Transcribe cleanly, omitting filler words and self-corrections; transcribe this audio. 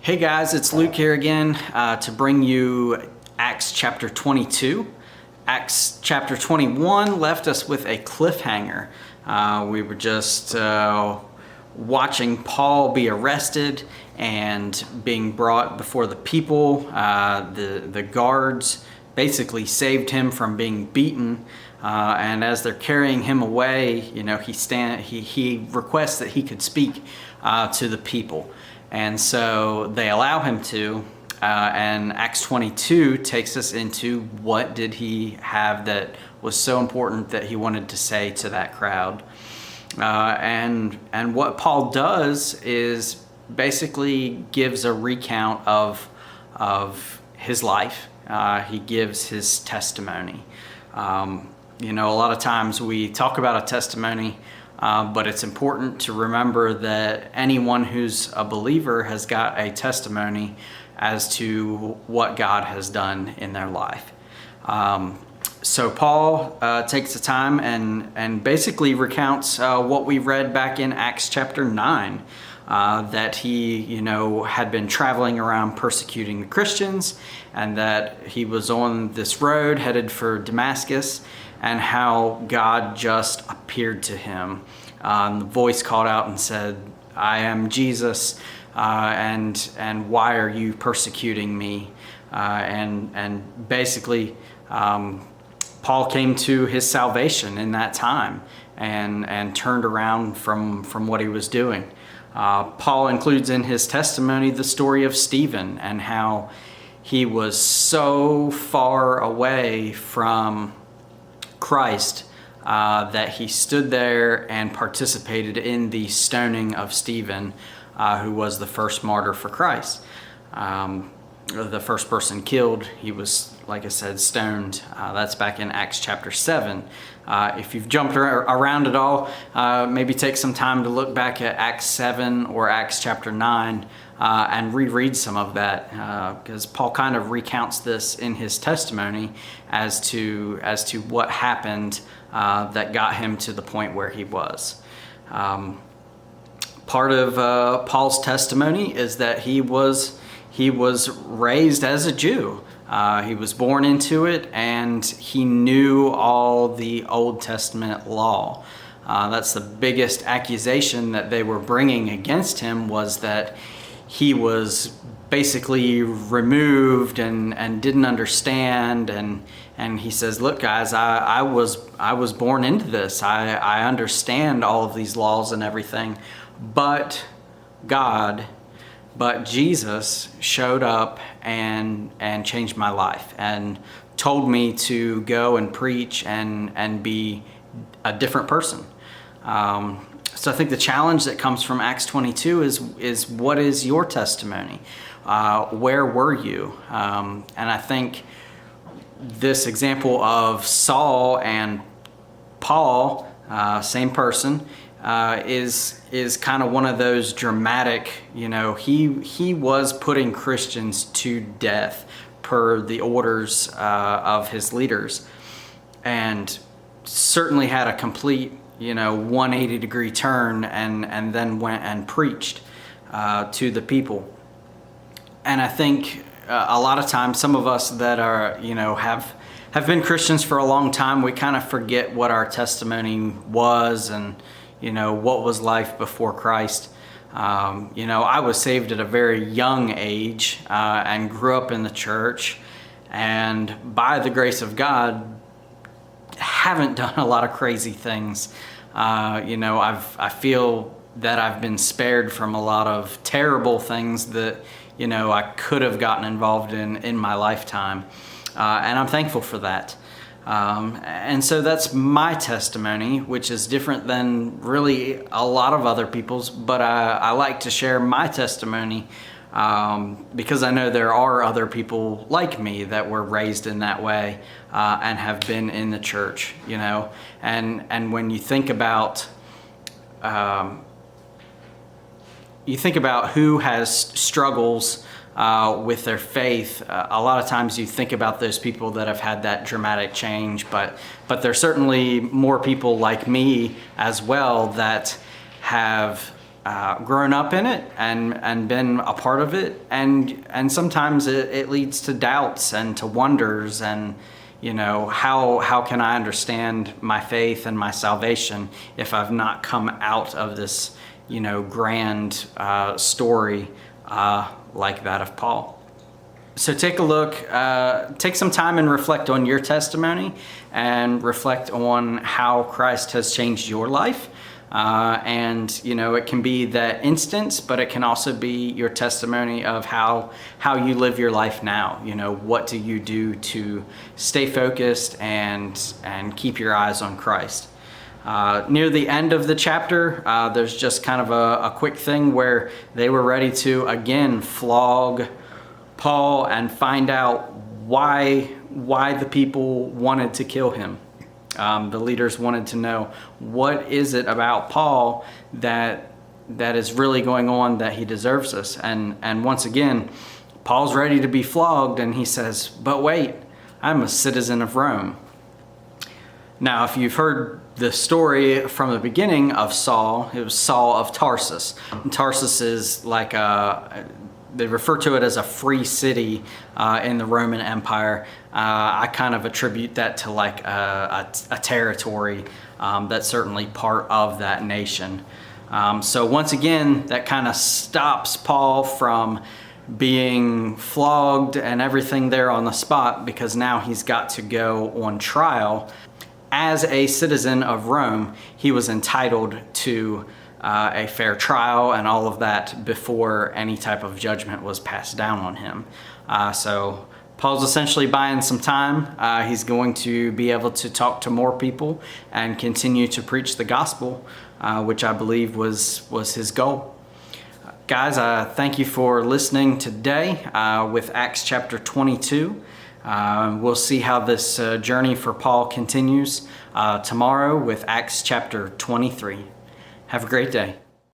Hey guys, it's Luke here again to bring you Acts chapter 22. Acts chapter 21 left us with a cliffhanger. We were just watching Paul be arrested and being brought before the people. The guards basically saved him from being beaten. And as they're carrying him away, he requests that he could speak to the people. And so they allow him to, and Acts 22 takes us into what did he have that was so important that he wanted to say to that crowd. And what Paul does is basically gives a recount of his life. He gives his testimony. A lot of times we talk about a testimony, but it's important to remember that anyone who's a believer has got a testimony as to what God has done in their life. So Paul takes the time and basically recounts what we read back in Acts chapter 9, that he, had been traveling around persecuting the Christians, and that he was on this road headed for Damascus, and how God just appeared to him. The voice called out and said, "I am Jesus, and why are you persecuting me?" And basically, Paul came to his salvation in that time and turned around from what he was doing. Paul includes in his testimony the story of Stephen and how he was so far away from Christ that he stood there and participated in the stoning of Stephen, who was the first martyr for Christ. The first person killed, he was, like I said, stoned. That's back in Acts chapter 7. If you've jumped around at all, maybe take some time to look back at Acts 7 or Acts chapter 9 and reread some of that, because Paul kind of recounts this in his testimony as to what happened that got him to the point where he was. Part of Paul's testimony is that he was raised as a Jew. He was born into it, and he knew all the Old Testament law. That's the biggest accusation that they were bringing against him, was that he was basically removed and didn't understand. And he says, "Look, guys, I was born into this. I understand all of these laws and everything, but Jesus showed up and changed my life and told me to go and preach and be a different person." So I think the challenge that comes from Acts 22 is what is your testimony? Where were you? And I think this example of Saul and Paul, same person, is kind of one of those dramatic, he was putting Christians to death per the orders of his leaders, and certainly had a complete 180-degree turn and then went and preached to the people. And I think a lot of times some of us that are have been Christians for a long time, we kind of forget what our testimony was and what was life before Christ. I was saved at a very young age and grew up in the church, and by the grace of God haven't done a lot of crazy things. I feel that I've been spared from a lot of terrible things that I could have gotten involved in my lifetime, and I'm thankful for that. And so that's my testimony, which is different than really a lot of other people's, but I like to share my testimony because I know there are other people like me that were raised in that way and have been in the church, and when you think about who has struggles with their faith, a lot of times you think about those people that have had that dramatic change, but there's certainly more people like me as well that have grown up in it and been a part of it, and sometimes it leads to doubts and to wonders, and how can I understand my faith and my salvation if I've not come out of this grand story like that of Paul. So take a look, take some time and reflect on your testimony and reflect on how Christ has changed your life. And it can be that instance, but it can also be your testimony of how you live your life now. What do you do to stay focused and keep your eyes on Christ? Near the end of the chapter, there's just kind of a quick thing where they were ready to again flog Paul and find out why the people wanted to kill him. The leaders wanted to know, what is it about Paul that is really going on that he deserves this? And once again, Paul's ready to be flogged, and he says, but wait, I'm a citizen of Rome. Now, if you've heard the story from the beginning of Saul, it was Saul of Tarsus. And Tarsus is like they refer to it as a free city in the Roman Empire. I kind of attribute that to like a territory that's certainly part of that nation. So once again, that kind of stops Paul from being flogged and everything there on the spot, because now he's got to go on trial. As a citizen of Rome, he was entitled to a fair trial and all of that before any type of judgment was passed down on him. So Paul's essentially buying some time. He's going to be able to talk to more people and continue to preach the gospel, which I believe was his goal. Guys, thank you for listening today with Acts chapter 22. We'll see how this journey for Paul continues tomorrow with Acts chapter 23. Have a great day.